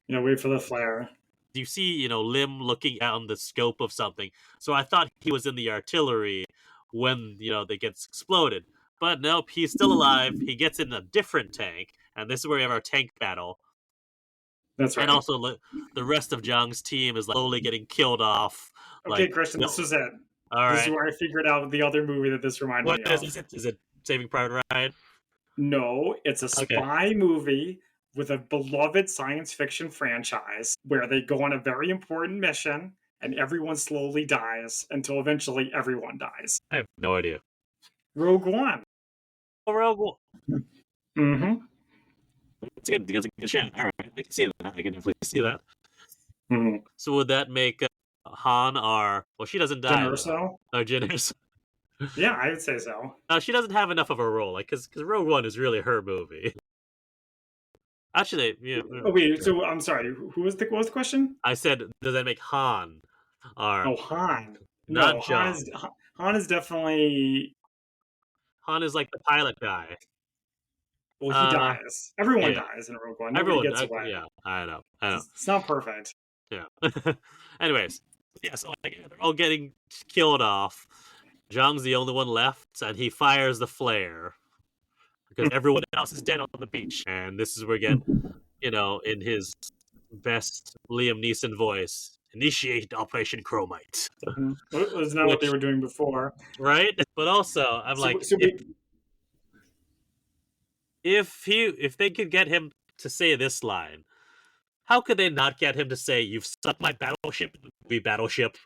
Wait for the flare. You see, Lim looking down the scope of something. So I thought he was in the artillery when, they get exploded. But nope, he's still alive. He gets in a different tank, and this is where we have our tank battle. That's right. And also, the rest of Jung's team is slowly getting killed off. Okay, Christian, this was it. All right. This is where I figured out the other movie that this reminded me of. Is it Saving Private Ryan? No, it's a spy movie with a beloved science fiction franchise where they go on a very important mission and everyone slowly dies until eventually everyone dies. I have no idea. Rogue One. Oh, Rogue One. Mm-hmm. It's a good show. All right, I can see that. I can definitely see that. Mm-hmm. So would that make Han our... Well, she doesn't die. Jyn Erso? Oh, Jyn Erso. Yeah, I would say so. She doesn't have enough of a role, because Rogue One is really her movie. Actually, yeah. Oh wait, so I'm sorry. What was the question? I said, does that make Han our... Oh, Han. Not No, John. Han is definitely... Han is like the pilot guy. Well, he dies. Everyone dies in Rogue One. Nobody gets away. Yeah, I know. It's not perfect. Yeah. Anyways, yeah, so they're all getting killed off. Zhang's the only one left, and he fires the flare because everyone else is dead on the beach. And this is where we get, in his best Liam Neeson voice, initiate Operation Chromite. It was not what they were doing before. Right? But also, I'm if they could get him to say this line, how could they not get him to say, "You've sunk my battleship, movie Battleship"?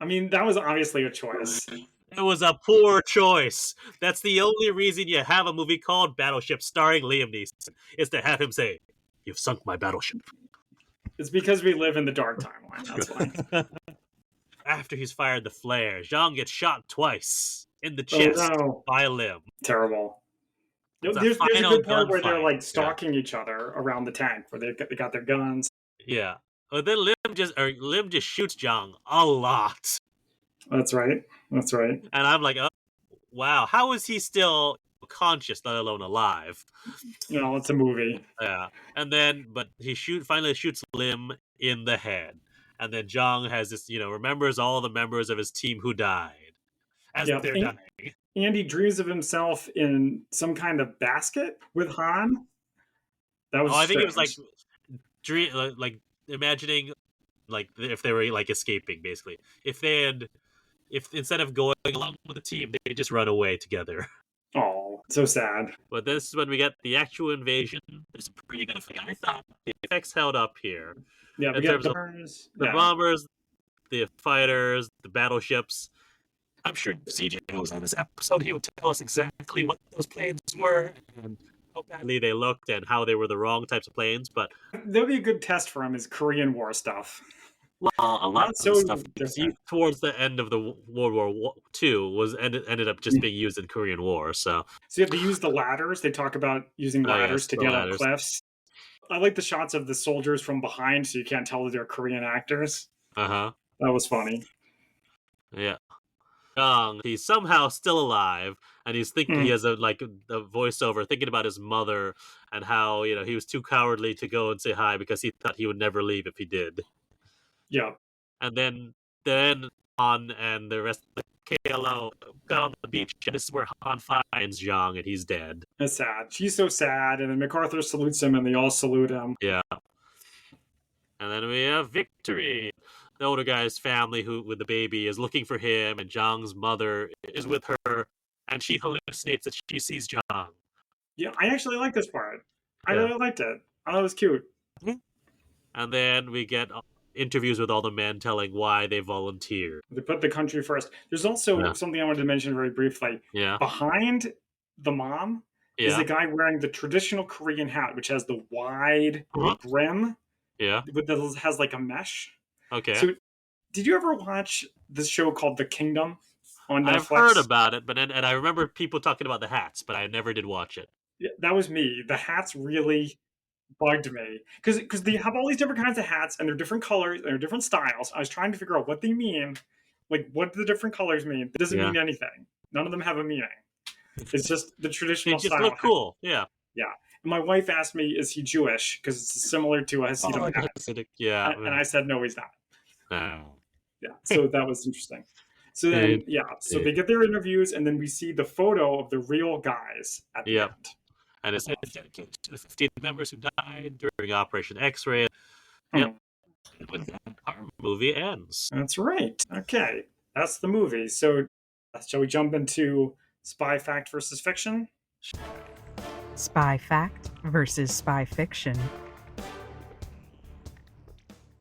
I mean, that was obviously a choice. It was a poor choice. That's the only reason you have a movie called Battleship starring Liam Neeson, is to have him say, "You've sunk my battleship." It's because we live in the dark timeline, that's why. After he's fired the flare, Zhang gets shot twice in the chest by Lim. Terrible. There's a good part where they're stalking each other around the tank, where they got their guns. Yeah. But then Lim just shoots Zhang a lot. That's right. And I'm like, oh, wow, how is he still conscious, let alone alive? It's a movie. Yeah. And then, but he finally shoots Lim in the head. And then Zhang has this, remembers all the members of his team who died as they're dying. And he dreams of himself in some kind of basket with Han. That was I think it was like imagining if they were escaping, basically. If instead of going along with the team, they just run away together. Oh, so sad. But this is when we get the actual invasion. It's pretty good. I thought the effects held up here. Yeah, we got bombers. The bombers, the fighters, the battleships. I'm sure CJ was on this episode. He would tell us exactly what those planes were and how badly they looked and how they were the wrong types of planes. But that'll be a good test for him is Korean War stuff. Well, a lot of stuff towards the end of the World War II ended up just being used in Korean War. So you have to use the ladders. They talk about using ladders to get up cliffs. I like the shots of the soldiers from behind, so you can't tell that they're Korean actors. That was funny. Yeah. Young, he's somehow still alive, and he's thinking he Mm, has a voiceover thinking about his mother and how he was too cowardly to go and say hi because he thought he would never leave if he did. yeah, And then Han and the rest of the KLO got on the beach, and this is where Han finds Zhang, and he's dead. it's sad. She's so sad, and then MacArthur salutes him, and they all salute him. Yeah. And then we have Victory. The older guy's family, who with the baby, is looking for him, and Zhang's mother is with her, and she hallucinates that she sees Zhang. Yeah, I actually like this part. I Yeah. really liked it. I thought it was cute. And then we get interviews with all the men telling why they volunteered. They put the country first. There's also something I wanted to mention very briefly. Yeah. Behind the mom is a guy wearing the traditional Korean hat, which has the wide brim. Yeah. That has like a mesh. Okay. So, did you ever watch this show called The Kingdom on Netflix? I've heard about it, and I remember people talking about the hats, but I never did watch it. Yeah, that was me. The hats really bugged me because they have all these different kinds of hats and they're different colors and they're different styles. I was trying to figure out what they mean, like what do the different colors mean. It doesn't mean anything. None of them have a meaning. It's just the traditional They just style. look cool. Yeah. Yeah. And my wife asked me, "Is he Jewish?" Because it's similar to a Hasidic hat. Yeah. And I said, "No, he's not." Oh. Yeah. So that was interesting. So then, so they get their interviews, and then we see the photo of the real guys at the end. And it's dedicated to the 15 members who died during Operation X-Ray. Yep. With that, our movie ends. That's right. Okay. That's the movie. So shall we jump into spy fact versus fiction? Spy fact versus spy fiction.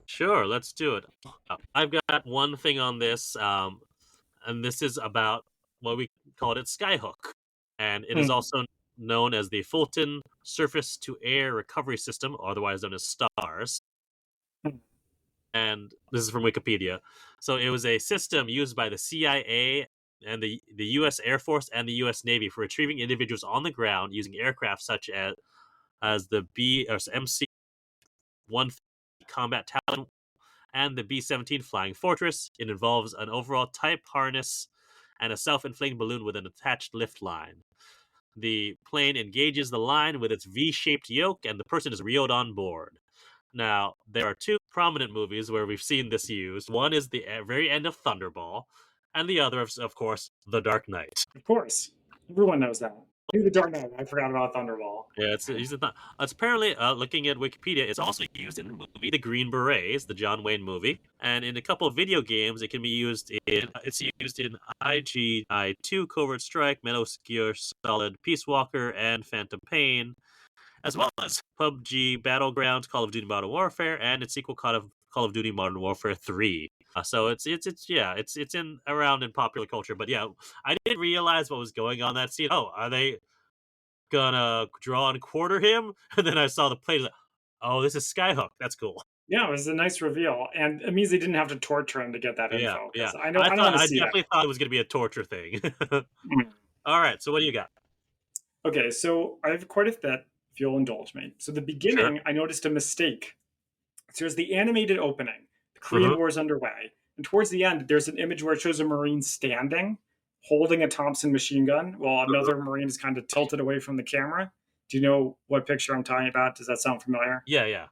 Sure, let's do it. I've got one thing on this, and this is about what we called it Skyhook. And it is also known as the Fulton Surface-to-Air Recovery System, otherwise known as STARS. And this is from Wikipedia. So it was a system used by the CIA and the U.S. Air Force and the U.S. Navy for retrieving individuals on the ground using aircraft such as the MC-1 Combat Talon and the B-17 Flying Fortress. It involves an overall type harness and a self-inflating balloon with an attached lift line. The plane engages the line with its V-shaped yoke, and the person is reeled on board. Now, there are two prominent movies where we've seen this used. One is the very end of Thunderball, and the other, of course, The Dark Knight. Of course. Everyone knows that. I knew The Dark Knight. I forgot about Thunderball. Yeah, it's apparently, looking at Wikipedia, it's also used in the movie The Green Berets, the John Wayne movie. And in a couple of video games, it can be used in IGI2, Covert Strike, Metal Gear Solid, Peace Walker, and Phantom Pain, as well as PUBG Battlegrounds, Call of Duty Modern Warfare, and its sequel Call of Duty Modern Warfare 3. So it's in around in popular culture. But yeah, I didn't realize what was going on that scene. Oh, are they gonna draw and quarter him? And then I saw the plane. Like, oh, this is Skyhook. That's cool. Yeah, it was a nice reveal, and it means they didn't have to torture him to get that info. Yeah. I definitely thought it was gonna be a torture thing. All right, so what do you got? Okay, so I have quite a bit, if you'll indulge me. So the beginning, I noticed a mistake. So there's the animated opening. The Korean War is underway. And towards the end, there's an image where it shows a Marine standing, holding a Thompson machine gun, while another Marine is kind of tilted away from the camera. Do you know what picture I'm talking about? Does that sound familiar? Yeah.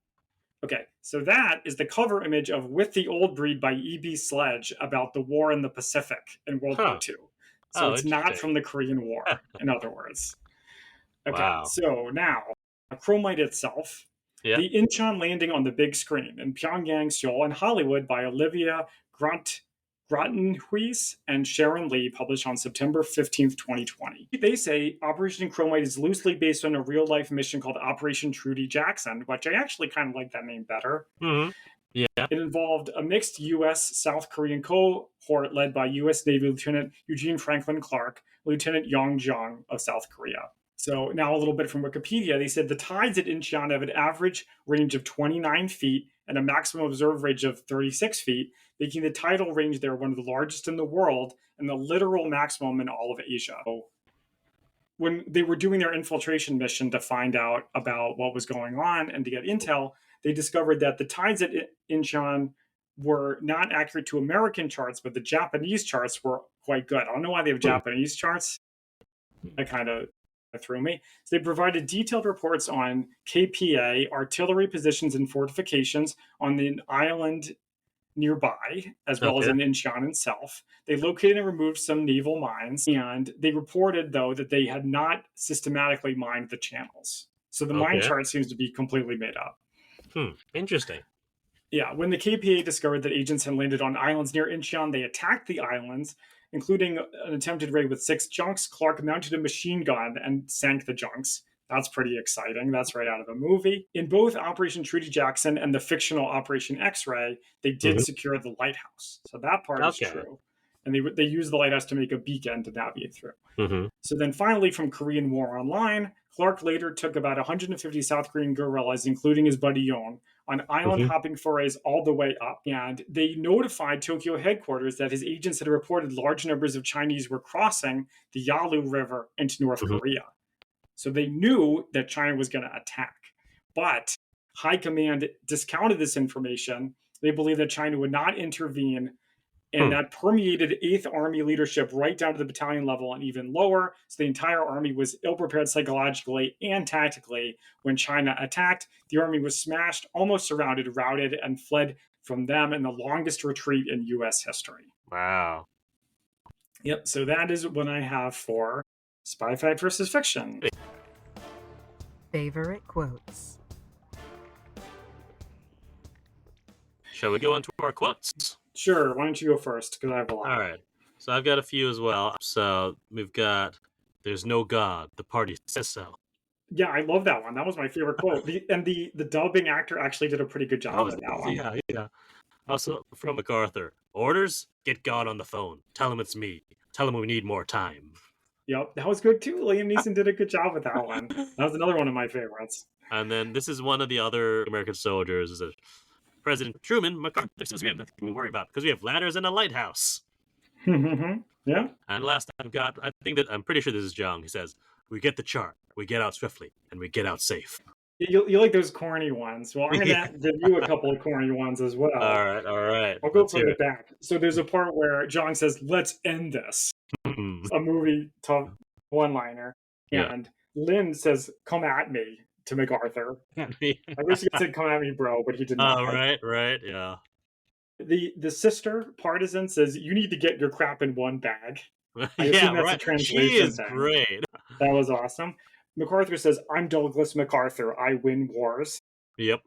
Okay, so that is the cover image of With the Old Breed by E.B. Sledge about the war in the Pacific in World War II. So it's not from the Korean War, in other words. Okay, so now, Chromite itself. Yeah. The Incheon landing on the big screen in Pyongyang, Seoul, and Hollywood by Olivia Grottenhuis and Sharon Lee, published on September 15th, 2020. They say Operation Chromite is loosely based on a real-life mission called Operation Trudy Jackson, which I actually kind of like that name better. Yeah. It involved a mixed U.S.-South Korean cohort led by U.S. Navy Lieutenant Eugene Franklin Clark, Lieutenant Jung-jae of South Korea. So now a little bit from Wikipedia. They said the tides at Incheon have an average range of 29 feet and a maximum observed range of 36 feet, making the tidal range there one of the largest in the world and the literal maximum in all of Asia. So when they were doing their infiltration mission to find out about what was going on and to get intel, they discovered that the tides at Incheon were not accurate to American charts, but the Japanese charts were quite good. I don't know why they have Japanese charts. That kind of threw me. So they provided detailed reports on KPA, artillery positions and fortifications on the island nearby, as well as in Incheon itself. They located and removed some naval mines, and they reported, though, that they had not systematically mined the channels. So the mine chart seems to be completely made up. Interesting. Yeah, when the KPA discovered that agents had landed on islands near Incheon, they attacked the islands, including an attempted raid with 6 junks. Clark mounted a machine gun and sank the junks. That's pretty exciting. That's right out of a movie. In both Operation Treaty Jackson and the fictional Operation X-Ray, they did secure the lighthouse. So that part is true. And they used the lighthouse to make a beacon to navigate through. So then finally, from Korean War Online, Clark later took about 150 South Korean guerrillas, including his buddy Yoon, on island-hopping forays all the way up. And they notified Tokyo headquarters that his agents had reported large numbers of Chinese were crossing the Yalu River into North Korea. So they knew that China was going to attack. But High Command discounted this information. They believed that China would not intervene, and that permeated 8th Army leadership right down to the battalion level and even lower. So the entire army was ill-prepared psychologically and tactically. When China attacked, the army was smashed, almost surrounded, routed, and fled from them in the longest retreat in U.S. history. Wow. Yep, so that is what I have for Spy Fact versus Fiction. Favorite quotes. Shall we go on to our quotes? Sure, why don't you go first, because I have a lot. All right. So I've got a few as well. So we've got, "There's no God. The party says so." Yeah, I love that one. That was my favorite quote. The dubbing actor actually did a pretty good job with that one. Yeah. Also from MacArthur, "Orders? Get God on the phone. Tell him it's me. Tell him we need more time." Yep, that was good too. Liam Neeson did a good job with that one. That was another one of my favorites. And then this is one of the other American soldiers. Is President Truman, MacArthur says we have nothing to worry about because we have ladders and a lighthouse. Yeah. And last I've got, I'm pretty sure this is Jung. He says, "We get the chart, we get out swiftly, and we get out safe." You like those corny ones. Well, I'm going to give you a couple of corny ones as well. All right. I'll go from the back. So there's a part where Jung says, "Let's end this." A movie tough one-liner. And Lynn says, "Come at me," to MacArthur. I wish he said, "Come at me, bro," but he did not. Oh, right, yeah. The sister partisan says, "You need to get your crap in one bag." Yeah, right. She is great. That was awesome. MacArthur says, "I'm Douglas MacArthur. I win wars." Yep.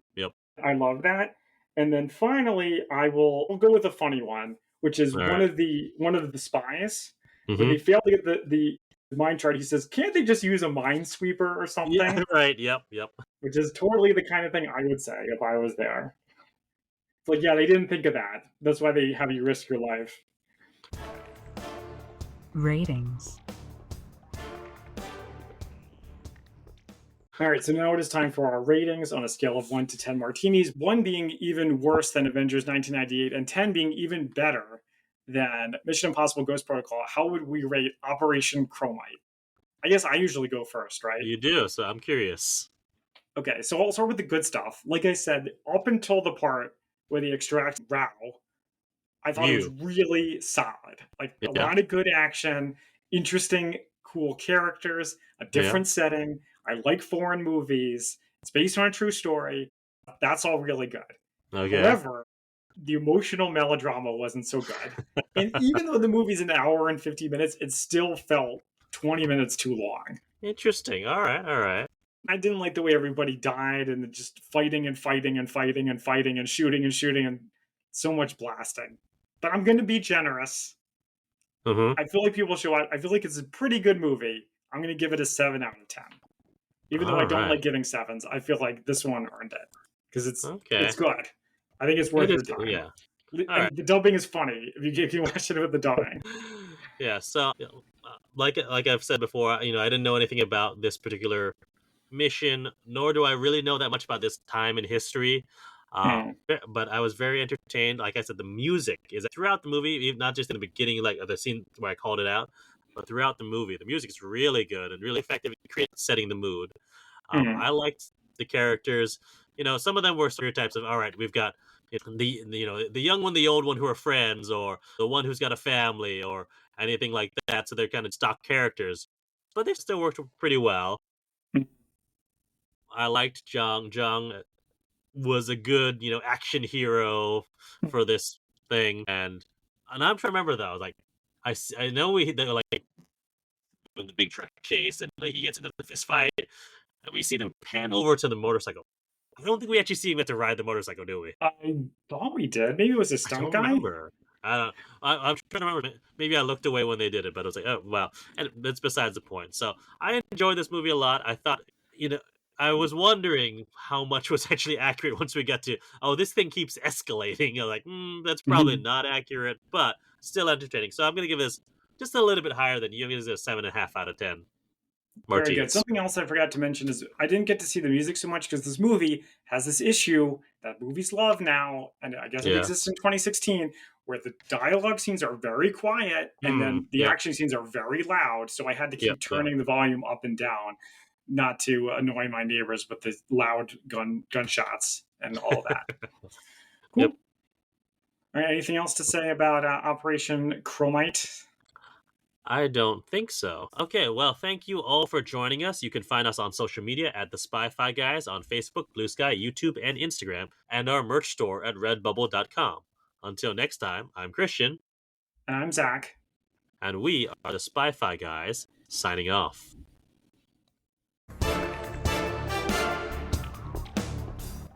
I love that. And then finally, I'll go with a funny one, which is one of the spies. When they fail to get the mine chart, he says, "Can't they just use a minesweeper or something?" Yeah, right. Yep. Which is totally the kind of thing I would say if I was there. Like, yeah, they didn't think of that. That's why they have you risk your life. Ratings. All right, so now it is time for our ratings on a scale of 1 to 10 martinis, 1 being even worse than Avengers 1998 and 10 being even better than Mission Impossible Ghost Protocol. How would we rate Operation Chromite? I guess I usually go first, right? You do, so I'm curious. Okay, so I'll start with the good stuff. Like I said, up until the part where they extract Rao, I thought it was really solid. Like, a lot of good action, interesting, cool characters, a different setting. I like foreign movies. It's based on a true story. That's all really good. Okay. However, the emotional melodrama wasn't so good. And even though the movie's an hour and 50 minutes, it still felt 20 minutes too long. Interesting. All right. I didn't like the way everybody died and just fighting and shooting and so much blasting. But I'm going to be generous. I feel like people should watch. I feel like it's a pretty good movie. I'm going to give it a 7 out of 10. Even though I don't like giving 7s, I feel like this one earned it. Because it's good. I think it's worth your time. Yeah. And the dubbing is funny if you watch it with the dubbing. Yeah, so like I've said before, I didn't know anything about this particular mission, nor do I really know that much about this time in history. But I was very entertained. Like I said, the music is throughout the movie, not just in the beginning, like the scene where I called it out, but throughout the movie, the music is really good and really effective in setting the mood. I liked the characters. Some of them were stereotypes of, all right, we've got the young one, the old one who are friends, or the one who's got a family, or anything like that. So they're kind of stock characters, but they still worked pretty well. I liked Jung. Jung was a good, action hero for this thing, and I'm trying to remember though. Like, I know they're like in the big truck chase, and like he gets into the fist fight, and we see them pan over to the motorcycle. I don't think we actually see him get to ride the motorcycle, do we? I thought we did. Maybe it was a I stunt don't guy. remember. I don't. I'm trying to remember. Maybe I looked away when they did it, but I was like, oh well. And that's besides the point. So I enjoyed this movie a lot. I thought, I was wondering how much was actually accurate once we got to, oh, this thing keeps escalating. You're like, that's probably not accurate, but still entertaining. So I'm gonna give this just a little bit higher than you. I'm gonna give this a 7.5 out of 10. Very good. Martinis. Something else I forgot to mention is I didn't get to see the music so much because this movie has this issue that movies love now, and I guess it Yeah. exists in 2016, where the dialogue scenes are very quiet and then the Yeah. action scenes are very loud. So I had to keep Yeah. turning the volume up and down, not to annoy my neighbors with the loud gunshots and all that. Cool. Yep. All right, anything else to say about Operation Chromite? I don't think so. Okay, well, thank you all for joining us. You can find us on social media at the Spy-Fi Guys on Facebook, Blue Sky, YouTube, and Instagram, and our merch store at redbubble.com. Until next time, I'm Christian. And I'm Zach. And we are the Spy-Fi Guys, signing off.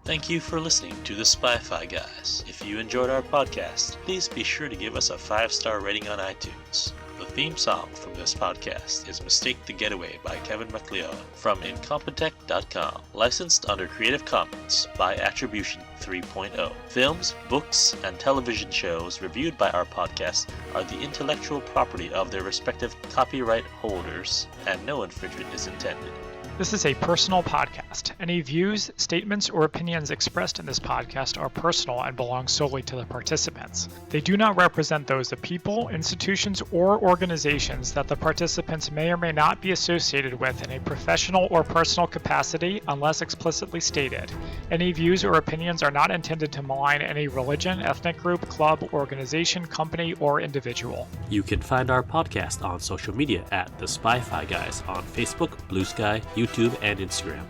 Thank you for listening to the Spy-Fi Guys. If you enjoyed our podcast, please be sure to give us a 5-star rating on iTunes. The theme song from this podcast is Mistake the Getaway by Kevin MacLeod from Incompetech.com. Licensed under Creative Commons by Attribution 3.0. Films, books, and television shows reviewed by our podcast are the intellectual property of their respective copyright holders, and no infringement is intended. This is a personal podcast. Any views, statements, or opinions expressed in this podcast are personal and belong solely to the participants. They do not represent those of people, institutions, or organizations that the participants may or may not be associated with in a professional or personal capacity unless explicitly stated. Any views or opinions are not intended to malign any religion, ethnic group, club, organization, company, or individual. You can find our podcast on social media at the Spy-Fi Guys on Facebook, Blue Sky, YouTube, and Instagram.